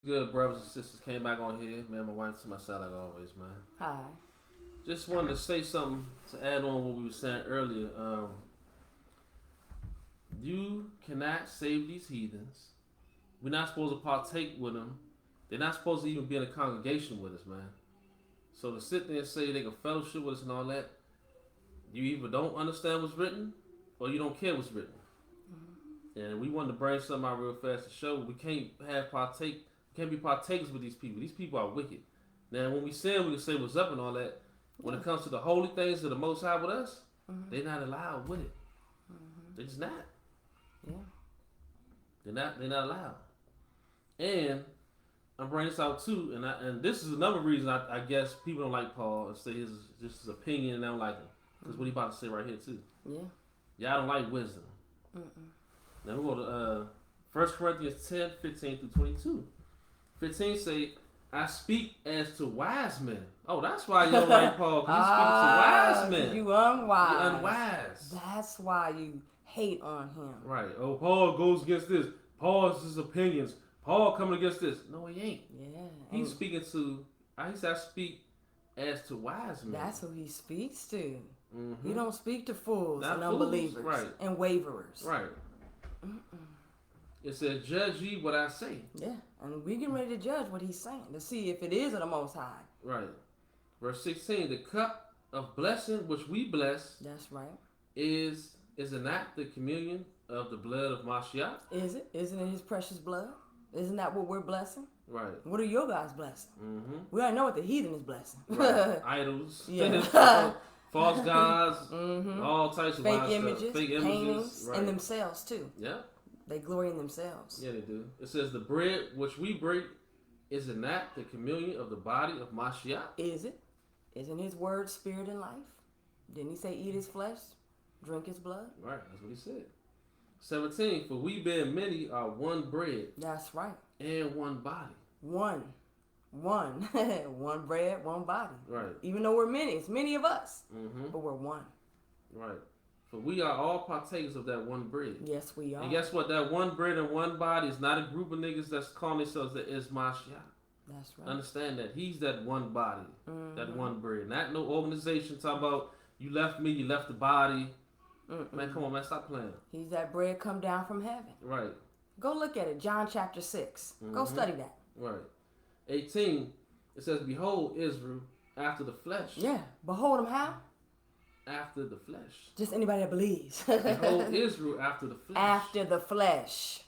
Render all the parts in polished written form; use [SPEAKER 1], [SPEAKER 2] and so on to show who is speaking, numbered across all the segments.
[SPEAKER 1] Good brothers and sisters came back on here, man. My wife to my side like always, man.
[SPEAKER 2] Hi.
[SPEAKER 1] Just wanted to say something to add on what we were saying earlier. You cannot save these heathens. We're not supposed to partake with them. They're not supposed to even be in a congregation with us, man. So to sit there and say they can fellowship with us and all that, you either don't understand what's written or you don't care what's written. And we wanted to bring something out real fast to show we can't be partakers with these people. These people are wicked. Now, when we sin, we can say what's up and all that. When it comes to the holy things of the Most High with us, they're not allowed with it. They're just not.
[SPEAKER 2] Yeah.
[SPEAKER 1] They're not allowed. And I'm bringing this out too, and this is another reason I guess people don't like Paul and say his opinion and they don't like him. Because what he about to say right here too.
[SPEAKER 2] Yeah.
[SPEAKER 1] Y'all don't like wisdom. Now we go to 1 Corinthians 10, 15 through 22. 15 say, I speak as to wise men. Oh, that's why you don't like Paul, because he speaks to wise men.
[SPEAKER 2] You unwise.
[SPEAKER 1] You're unwise.
[SPEAKER 2] That's why you hate on him.
[SPEAKER 1] Right. Oh, Paul goes against this. Paul's his opinions. Paul coming against this. No, he ain't.
[SPEAKER 2] Yeah.
[SPEAKER 1] He's speaking to, he said, I speak as to wise men.
[SPEAKER 2] That's who he speaks to.
[SPEAKER 1] Mm-hmm.
[SPEAKER 2] You don't speak to fools
[SPEAKER 1] Not
[SPEAKER 2] and
[SPEAKER 1] fools,
[SPEAKER 2] unbelievers
[SPEAKER 1] right.
[SPEAKER 2] and waverers.
[SPEAKER 1] Right. It says, judge ye what I say.
[SPEAKER 2] Yeah. And we're getting ready to judge what he's saying to see if it is of the Most High.
[SPEAKER 1] Right. Verse 16, the cup of blessing which we bless.
[SPEAKER 2] That's right.
[SPEAKER 1] Is it not the communion of the blood of Mashiach?
[SPEAKER 2] Is it? Isn't it his precious blood? Isn't that what we're blessing?
[SPEAKER 1] Right.
[SPEAKER 2] What are your guys blessing?
[SPEAKER 1] Mm-hmm.
[SPEAKER 2] We already know what the heathen is blessing.
[SPEAKER 1] Right. Idols.
[SPEAKER 2] Yeah.
[SPEAKER 1] False gods. All types of
[SPEAKER 2] fake
[SPEAKER 1] wild
[SPEAKER 2] images,
[SPEAKER 1] stuff. Fake
[SPEAKER 2] paintings,
[SPEAKER 1] right.
[SPEAKER 2] and themselves too.
[SPEAKER 1] Yeah.
[SPEAKER 2] They glory in themselves.
[SPEAKER 1] Yeah, they do. It says the bread which we break, is it not the communion of the body of Mashiach?
[SPEAKER 2] Is it? Isn't his word spirit and life? Didn't he say eat his flesh, drink his blood?
[SPEAKER 1] Right, that's what he said. 17, for we being many are one bread.
[SPEAKER 2] That's right.
[SPEAKER 1] And one body.
[SPEAKER 2] One. One bread, one body.
[SPEAKER 1] Right.
[SPEAKER 2] Even though we're many, it's many of us, but we're one.
[SPEAKER 1] Right. For we are all partakers of that one bread.
[SPEAKER 2] Yes, we are.
[SPEAKER 1] And guess what? That one bread and one body is not a group of niggas that's calling themselves the Mashiach.
[SPEAKER 2] That's right.
[SPEAKER 1] Understand that. He's that one body, that one bread. Not no organization talking about you left me, you left the body. Man, come on, man, stop playing.
[SPEAKER 2] He's that bread come down from heaven.
[SPEAKER 1] Right.
[SPEAKER 2] Go look at it. John chapter 6. Go study that.
[SPEAKER 1] Right. 18, it says, behold Israel after the flesh.
[SPEAKER 2] Yeah. Behold him how?
[SPEAKER 1] After the flesh.
[SPEAKER 2] Just anybody that believes.
[SPEAKER 1] Behold Israel after the flesh.
[SPEAKER 2] After the flesh.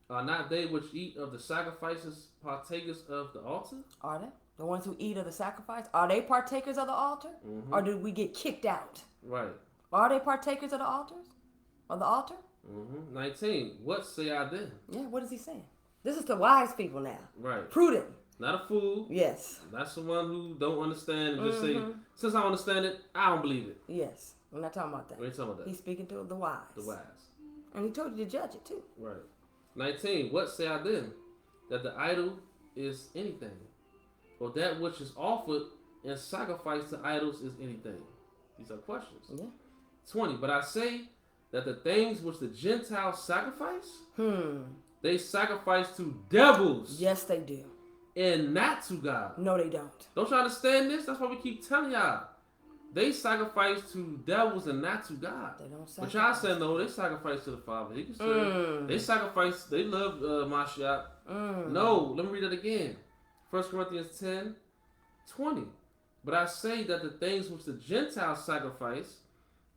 [SPEAKER 1] Are not they which eat of the sacrifices partakers of the altar?
[SPEAKER 2] Are they? The ones who eat of the sacrifice? Are they partakers of the altar? Or did we get kicked out?
[SPEAKER 1] Right.
[SPEAKER 2] Are they partakers of the altars? Of the altar?
[SPEAKER 1] 19. What say I then?
[SPEAKER 2] Yeah, what is he saying? This is the wise people now.
[SPEAKER 1] Right.
[SPEAKER 2] Prudent.
[SPEAKER 1] Not a fool.
[SPEAKER 2] Yes.
[SPEAKER 1] Not someone who don't understand and just say, since I understand it, I don't believe it.
[SPEAKER 2] Yes. We're not talking about that.
[SPEAKER 1] We ain't talking about that.
[SPEAKER 2] He's speaking to the wise.
[SPEAKER 1] The wise.
[SPEAKER 2] And he told you to judge it too.
[SPEAKER 1] Right. 19. What say I then? That the idol is anything, or that which is offered and sacrificed to idols is anything. These are questions.
[SPEAKER 2] Yeah.
[SPEAKER 1] 20. But I say that the things which the Gentiles sacrifice, they sacrifice to devils.
[SPEAKER 2] Yes, they do.
[SPEAKER 1] And not to God.
[SPEAKER 2] No, they don't.
[SPEAKER 1] Don't you understand this? That's why we keep telling y'all. They sacrifice to devils and not to God.
[SPEAKER 2] They don't sacrifice.
[SPEAKER 1] But y'all said no, they sacrifice to the Father. He can serve. They sacrifice, they love Mashiach. No, let me read that again. 1 Corinthians 10, 20. But I say that the things which the Gentiles sacrifice,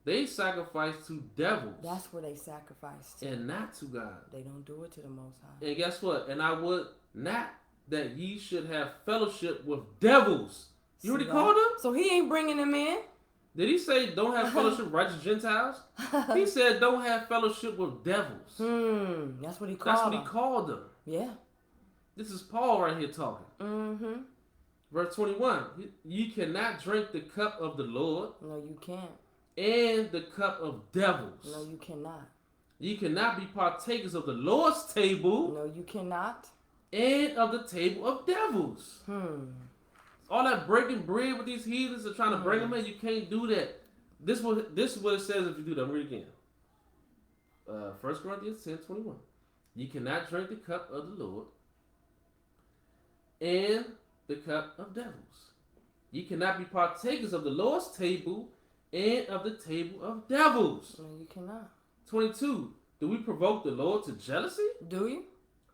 [SPEAKER 1] they sacrifice to devils.
[SPEAKER 2] That's where they sacrifice to.
[SPEAKER 1] And not to God.
[SPEAKER 2] They don't do it to the Most High.
[SPEAKER 1] And guess what? And I would not that ye should have fellowship with devils. You already called them?
[SPEAKER 2] So he ain't bringing them in.
[SPEAKER 1] Did he say don't have fellowship with righteous Gentiles? He said don't have fellowship with devils.
[SPEAKER 2] That's what he called them.
[SPEAKER 1] That's what he called them.
[SPEAKER 2] Yeah.
[SPEAKER 1] This is Paul right here talking. Verse 21. Ye cannot drink the cup of the Lord.
[SPEAKER 2] No, you can't.
[SPEAKER 1] And the cup of devils.
[SPEAKER 2] No, you cannot.
[SPEAKER 1] Ye cannot be partakers of the Lord's table.
[SPEAKER 2] No, you cannot.
[SPEAKER 1] And of the table of devils. All that breaking bread with these heathens and trying to bring them in, you can't do that. This is what it says if you do that. Read again. 1 Corinthians 10, 21. You cannot drink the cup of the Lord and the cup of devils. Ye cannot be partakers of the Lord's table and of the table of devils.
[SPEAKER 2] No, you cannot.
[SPEAKER 1] 22. Do we provoke the Lord to jealousy?
[SPEAKER 2] Do you?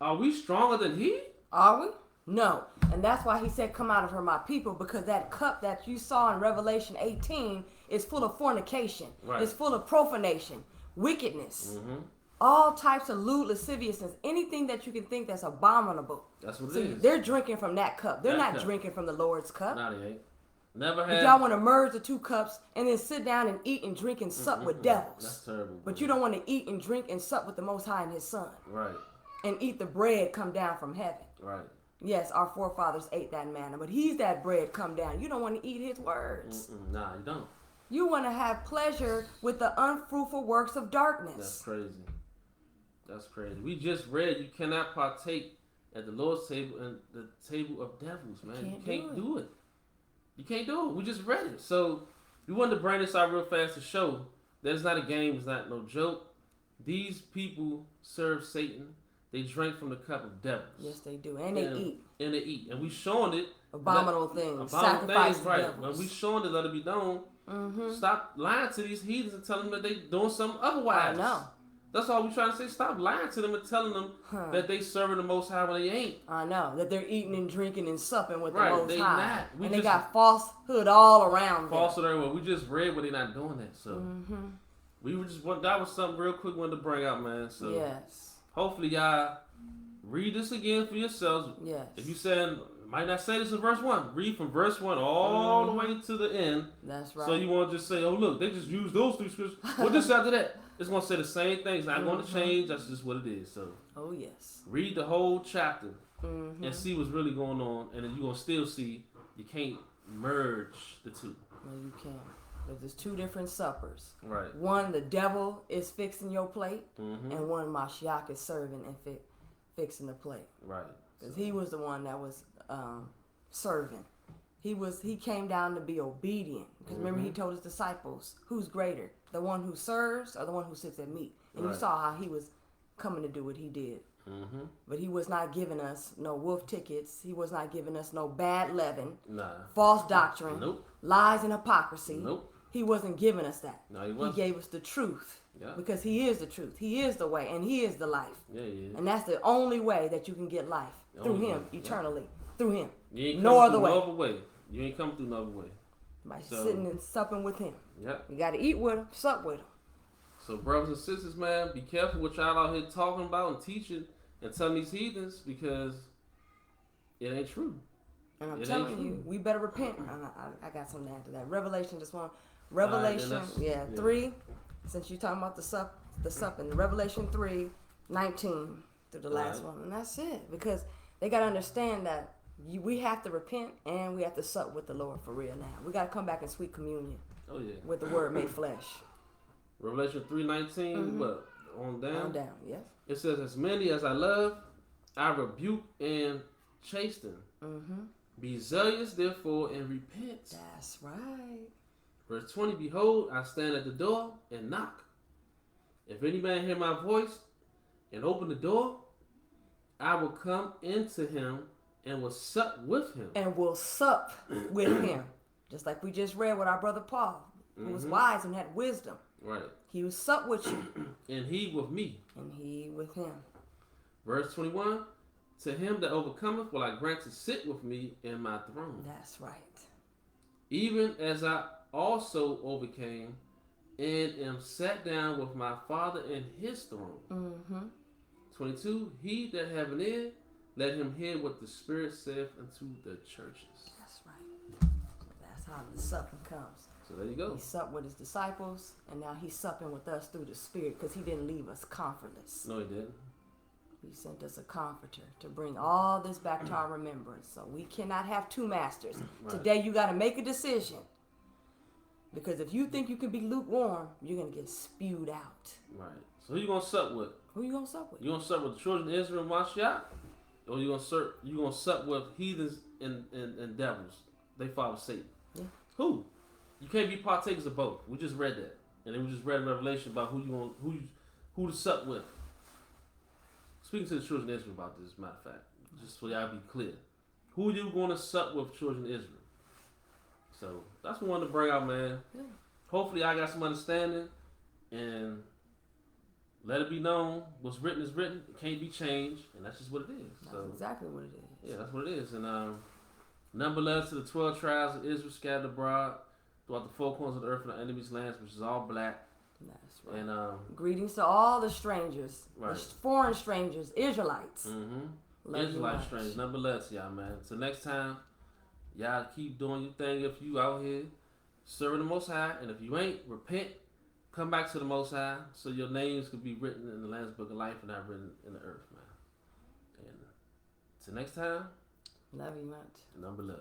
[SPEAKER 1] Are we stronger than he?
[SPEAKER 2] Are we? No. And that's why he said, come out of her, my people, because that cup that you saw in Revelation 18 is full of fornication.
[SPEAKER 1] Right.
[SPEAKER 2] It's full of profanation, wickedness,
[SPEAKER 1] Mm-hmm.
[SPEAKER 2] all types of lewd lasciviousness, anything that you can think that's abominable.
[SPEAKER 1] That's what
[SPEAKER 2] See,
[SPEAKER 1] it is.
[SPEAKER 2] they're drinking from that cup. They're
[SPEAKER 1] That
[SPEAKER 2] not
[SPEAKER 1] cup.
[SPEAKER 2] drinking from the Lord's cup.
[SPEAKER 1] No, they ain't. Never
[SPEAKER 2] If
[SPEAKER 1] had.
[SPEAKER 2] y'all want to merge the two cups and then sit down and eat and drink and sup with devils.
[SPEAKER 1] That's terrible.
[SPEAKER 2] But
[SPEAKER 1] bro.
[SPEAKER 2] you don't want to eat and drink and sup with the Most High and His Son.
[SPEAKER 1] Right.
[SPEAKER 2] And eat the bread come down from heaven.
[SPEAKER 1] Right.
[SPEAKER 2] Yes, our forefathers ate that manna, but He's that bread come down. You don't want to eat His words.
[SPEAKER 1] Nah, you don't.
[SPEAKER 2] You want to have pleasure with the unfruitful works of darkness.
[SPEAKER 1] That's crazy. That's crazy. We just read you cannot partake at the Lord's table and the table of devils, man. You can't do it. You can't do it. We just read it. So we wanted to bring this out real fast to show that it's not a game, it's not no joke. These people serve Satan. They drink from the cup of devils.
[SPEAKER 2] Yes, they do. And they eat.
[SPEAKER 1] And they eat. And we showing it.
[SPEAKER 2] Abominable things.
[SPEAKER 1] Abominable
[SPEAKER 2] Sacrifice
[SPEAKER 1] things, right.
[SPEAKER 2] devils.
[SPEAKER 1] When we showing it, let it be known.
[SPEAKER 2] Mm-hmm.
[SPEAKER 1] Stop lying to these heathens and telling them that they doing something otherwise.
[SPEAKER 2] I know.
[SPEAKER 1] That's all we trying to say. Stop lying to them and telling them that they serving the Most High when they ain't.
[SPEAKER 2] I know. That they're eating and drinking and supping with
[SPEAKER 1] Right,
[SPEAKER 2] the Most
[SPEAKER 1] they
[SPEAKER 2] High.
[SPEAKER 1] not. We
[SPEAKER 2] And they
[SPEAKER 1] just-
[SPEAKER 2] got falsehood all around them.
[SPEAKER 1] Falsehood everywhere. We just read where they not doing that. So we were just that was something real quick wanted to bring out, man. So
[SPEAKER 2] Yes.
[SPEAKER 1] hopefully y'all read this again for yourselves.
[SPEAKER 2] Yes.
[SPEAKER 1] If you said might not say this in verse 1, read from verse 1 all the way to the end.
[SPEAKER 2] That's right.
[SPEAKER 1] So you want to just say, oh look, they just used those three scriptures. What this after that? It's gonna say the same thing. It's not going to change. That's just what it is. So
[SPEAKER 2] Oh, yes.
[SPEAKER 1] read the whole chapter
[SPEAKER 2] Mm-hmm.
[SPEAKER 1] and see what's really going on, and then you're gonna still see you can't merge the two.
[SPEAKER 2] No, you can't. Because there's two different suppers.
[SPEAKER 1] Right.
[SPEAKER 2] One, the devil is fixing your plate,
[SPEAKER 1] Mm-hmm.
[SPEAKER 2] and one, Mashiach is serving and fixing the plate.
[SPEAKER 1] Right.
[SPEAKER 2] Because he was the one that was serving. He came down to be obedient. Because remember, he told his disciples, who's greater, the one who serves or the one who sits at meat? And you
[SPEAKER 1] Right.
[SPEAKER 2] saw how he was coming to do what he did.
[SPEAKER 1] Mm-hmm.
[SPEAKER 2] But he was not giving us no wolf tickets. He was not giving us no bad leaven,
[SPEAKER 1] Nah.
[SPEAKER 2] false doctrine,
[SPEAKER 1] Nope.
[SPEAKER 2] lies and hypocrisy.
[SPEAKER 1] Nope.
[SPEAKER 2] He wasn't giving us that.
[SPEAKER 1] No, he
[SPEAKER 2] He
[SPEAKER 1] wasn't.
[SPEAKER 2] gave us the truth.
[SPEAKER 1] Yeah.
[SPEAKER 2] Because he is the truth. He is the way and he is the life.
[SPEAKER 1] Yeah, yeah.
[SPEAKER 2] And that's the only way that you can get life. Through
[SPEAKER 1] Only
[SPEAKER 2] him,
[SPEAKER 1] way, yeah.
[SPEAKER 2] eternally. Through him.
[SPEAKER 1] You ain't
[SPEAKER 2] No
[SPEAKER 1] coming
[SPEAKER 2] other
[SPEAKER 1] through
[SPEAKER 2] way.
[SPEAKER 1] no other way. You ain't coming through no other way.
[SPEAKER 2] By
[SPEAKER 1] So-
[SPEAKER 2] sitting and supping with him.
[SPEAKER 1] Yep.
[SPEAKER 2] You got to eat with him, sup with him.
[SPEAKER 1] So brothers and sisters, man, be careful what y'all out here talking about and teaching and telling these heathens because it ain't true.
[SPEAKER 2] And I'm
[SPEAKER 1] It
[SPEAKER 2] telling
[SPEAKER 1] ain't
[SPEAKER 2] you,
[SPEAKER 1] true.
[SPEAKER 2] we better repent. I got something to add to that. Revelation, just one. Revelation,
[SPEAKER 1] that's-
[SPEAKER 2] yeah,
[SPEAKER 1] yeah.
[SPEAKER 2] 3. Since you're talking about the supping. Revelation 3:19 through the last
[SPEAKER 1] Alright.
[SPEAKER 2] one. And that's it. Because they got to understand that we have to repent and we have to sup with the Lord for real now. We got to come back in sweet communion
[SPEAKER 1] Oh yeah.
[SPEAKER 2] with the word made flesh.
[SPEAKER 1] Revelation 3:19, but on down.
[SPEAKER 2] On down, yes.
[SPEAKER 1] It says, as many as I love, I rebuke and chasten.
[SPEAKER 2] Mm-hmm.
[SPEAKER 1] Be zealous, therefore, and repent.
[SPEAKER 2] That's right.
[SPEAKER 1] Verse 20, behold, I stand at the door and knock. If any man hear my voice and open the door, I will come into him and will sup with him.
[SPEAKER 2] And will sup with him. Just like we just read with our brother Paul, who was wise and had wisdom.
[SPEAKER 1] Right.
[SPEAKER 2] He will sup with you.
[SPEAKER 1] And he with me.
[SPEAKER 2] And he with him.
[SPEAKER 1] Verse 21, to him that overcometh will I grant to sit with me in my throne.
[SPEAKER 2] That's right.
[SPEAKER 1] Even as I also overcame and am sat down with my Father in his throne.
[SPEAKER 2] Mm-hmm.
[SPEAKER 1] 22, he that have an ear, let him hear what the Spirit saith unto the churches.
[SPEAKER 2] That's right. That's how the supping comes.
[SPEAKER 1] So there you go.
[SPEAKER 2] He supped with his disciples, and now he's supping with us through the Spirit because he didn't leave us comfortless.
[SPEAKER 1] No, he didn't.
[SPEAKER 2] He sent us a comforter to bring all this back to our remembrance. So we cannot have two masters.
[SPEAKER 1] Right.
[SPEAKER 2] Today you got to make a decision. Because if you think you can be lukewarm, you're going to get spewed out.
[SPEAKER 1] Right. So who you gonna sup with?
[SPEAKER 2] Who you going to sup with?
[SPEAKER 1] You gonna sup with the children of Israel and Mashiach? Or you gonna sup with heathens and devils? They follow Satan.
[SPEAKER 2] Yeah.
[SPEAKER 1] Who? You can't be partakers of both. We just read that. And then we just read Revelation about who to sup with. Speaking to the children of Israel about this, matter of fact, just so y'all be clear. Who you going to sup with, children of Israel? So that's what I wanted to bring out, man.
[SPEAKER 2] Yeah.
[SPEAKER 1] Hopefully, I got some understanding and let it be known. What's written is written. It can't be changed, and that's just what it is.
[SPEAKER 2] That's
[SPEAKER 1] So
[SPEAKER 2] exactly what it is.
[SPEAKER 1] yeah, that's what it is. And number 11 to the 12 tribes of Israel scattered abroad throughout the four corners of the earth and the enemy's lands, which is all black.
[SPEAKER 2] That's right.
[SPEAKER 1] And
[SPEAKER 2] greetings to all the strangers,
[SPEAKER 1] right.
[SPEAKER 2] the foreign strangers, Israelites.
[SPEAKER 1] Israelite strangers. Number 11 to y'all, man. So next time, y'all keep doing your thing if you out here serving the Most High, and if you ain't, repent. Come back to the Most High so your names could be written in the Lamb's Book of Life and not written in the earth, man. And till next time,
[SPEAKER 2] Love you much.
[SPEAKER 1] number love.